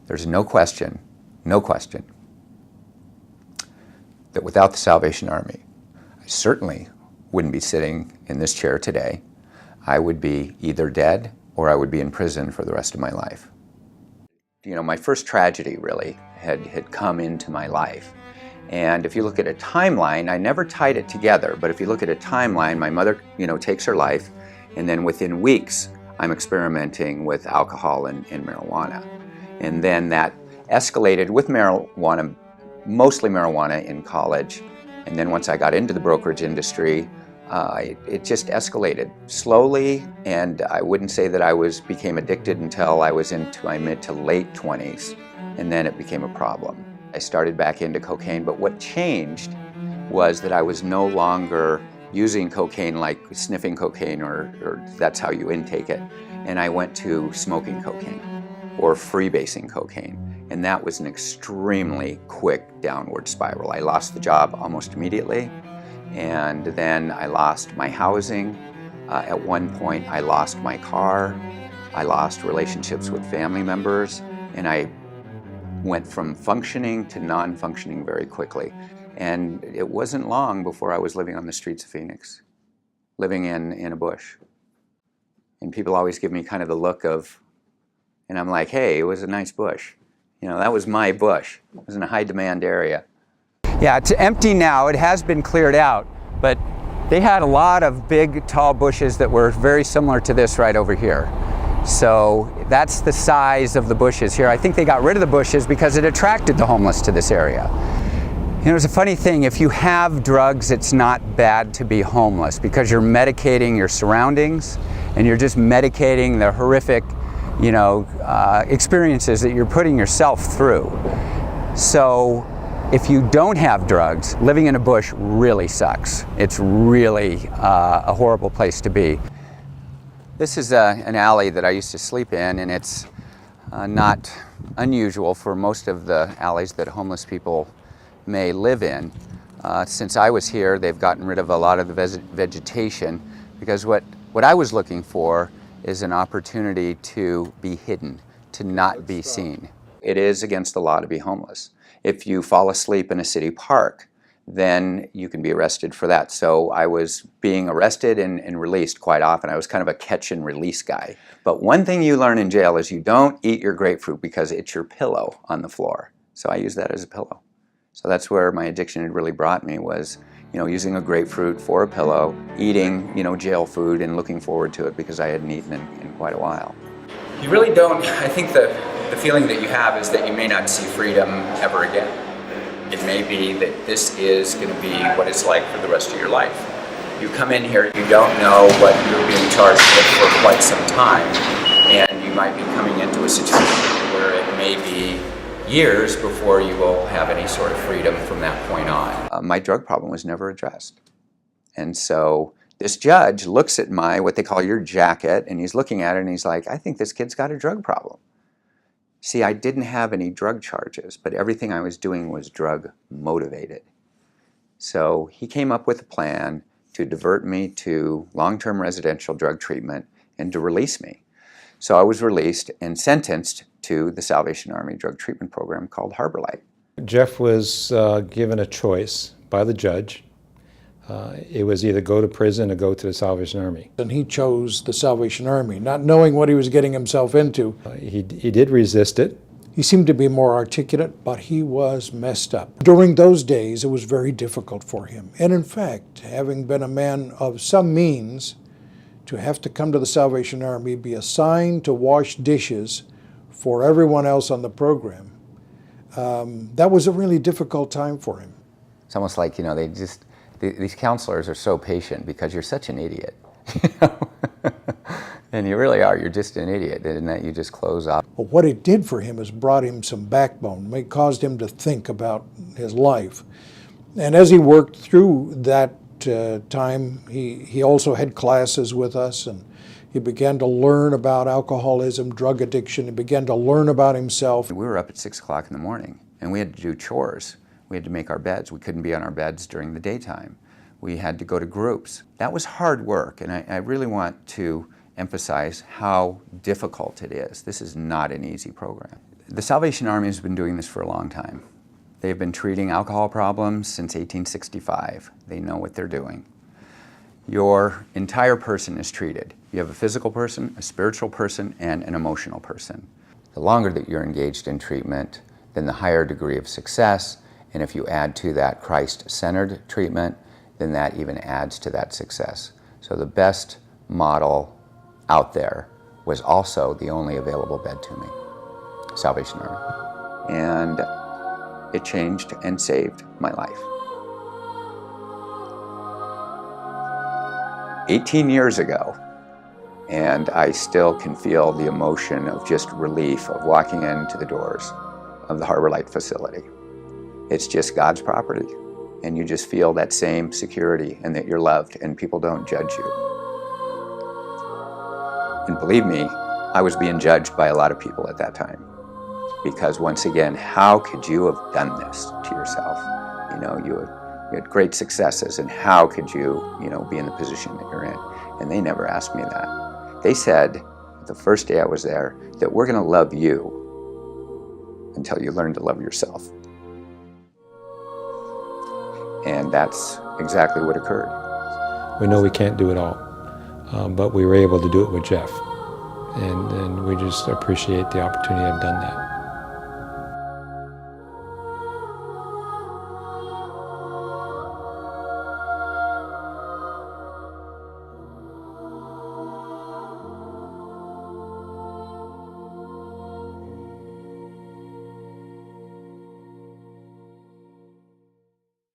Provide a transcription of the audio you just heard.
There's no question, that without the Salvation Army, I certainly wouldn't be sitting in this chair today. I would be either dead or I would be in prison for the rest of my life. You know, my first tragedy really had come into my life. And if you look at a timeline, I never tied it together, but if you look at a timeline, my mother, takes her life, and then within weeks, I'm experimenting with alcohol and marijuana. And then that escalated with marijuana, mostly marijuana in college. And then once I got into the brokerage industry, it just escalated slowly, and I wouldn't say that I became addicted until I was into my mid to late 20s, and then it became a problem. I started back into cocaine, but what changed was that I was no longer using cocaine like sniffing cocaine or that's how you intake it, and I went to smoking cocaine or freebasing cocaine, and that was an extremely quick downward spiral. I lost the job almost immediately, and then I lost my housing. At one point, I lost my car. I lost relationships with family members, and I went from functioning to non-functioning very quickly. And it wasn't long before I was living on the streets of Phoenix, living in a bush. And people always give me kind of the look of, and I'm like, hey, it was a nice bush. That was my bush. It was in a high demand area. Yeah, it's empty now. It has been cleared out, but they had a lot of big, tall bushes that were very similar to this right over here. So that's the size of the bushes here. I think they got rid of the bushes because it attracted the homeless to this area. It's a funny thing, if you have drugs, it's not bad to be homeless because you're medicating your surroundings and you're just medicating the horrific, experiences that you're putting yourself through. So if you don't have drugs, living in a bush really sucks. It's really a horrible place to be. This is an alley that I used to sleep in, and it's not unusual for most of the alleys that homeless people may live in. Since I was here, they've gotten rid of a lot of the vegetation because what I was looking for is an opportunity to be hidden, to not be seen. It is against the law to be homeless. If you fall asleep in a city park, then you can be arrested for that. So I was being arrested and released quite often. I was kind of a catch and release guy. But one thing you learn in jail is you don't eat your grapefruit because it's your pillow on the floor. So I use that as a pillow. So that's where my addiction had really brought me, was using a grapefruit for a pillow, eating jail food and looking forward to it because I hadn't eaten in quite a while. You really don't, I think the feeling that you have is that you may not see freedom ever again. It may be that this is going to be what it's like for the rest of your life. You come in here, you don't know what you're being charged with for quite some time, and you might be coming into a situation where it may be years before you will have any sort of freedom from that point on. My drug problem was never addressed. And so this judge looks at what they call your jacket, and he's looking at it and he's like, I think this kid's got a drug problem. See, I didn't have any drug charges, but everything I was doing was drug motivated. So he came up with a plan to divert me to long-term residential drug treatment and to release me. So I was released and sentenced to the Salvation Army drug treatment program called Harbor Light. Jeff was given a choice by the judge. It was either go to prison or go to the Salvation Army. And he chose the Salvation Army, not knowing what he was getting himself into. He did resist it. He seemed to be more articulate, but he was messed up. During those days, it was very difficult for him. And in fact, having been a man of some means, to have to come to the Salvation Army, be assigned to wash dishes for everyone else on the program, that was a really difficult time for him. It's almost like, these counselors are so patient because you're such an idiot. And you really are, you're just an idiot, and that you just close off. But what it did for him is brought him some backbone. It caused him to think about his life. And as he worked through that time, he also had classes with us, and he began to learn about alcoholism, drug addiction. He began to learn about himself. We were up at 6 o'clock in the morning, and we had to do chores. We had to make our beds. We couldn't be on our beds during the daytime. We had to go to groups. That was hard work, and I really want to emphasize how difficult it is. This is not an easy program. The Salvation Army has been doing this for a long time. They've been treating alcohol problems since 1865. They know what they're doing. Your entire person is treated. You have a physical person, a spiritual person, and an emotional person. The longer that you're engaged in treatment, then the higher degree of success, and if you add to that Christ-centered treatment, then that even adds to that success. So the best model out there was also the only available bed to me, Salvation Army. And it changed and saved my life. 18 years ago, and I still can feel the emotion of just relief of walking into the doors of the Harbor Light facility. It's just God's property, and you just feel that same security and that you're loved and people don't judge you. And believe me, I was being judged by a lot of people at that time, because once again, how could you have done this to yourself? You know, you had great successes, and how could you, be in the position that you're in? And they never asked me that. They said, the first day I was there, that we're going to love you until you learn to love yourself. And that's exactly what occurred. We know we can't do it all, but we were able to do it with Jeff. And we just appreciate the opportunity to have done that.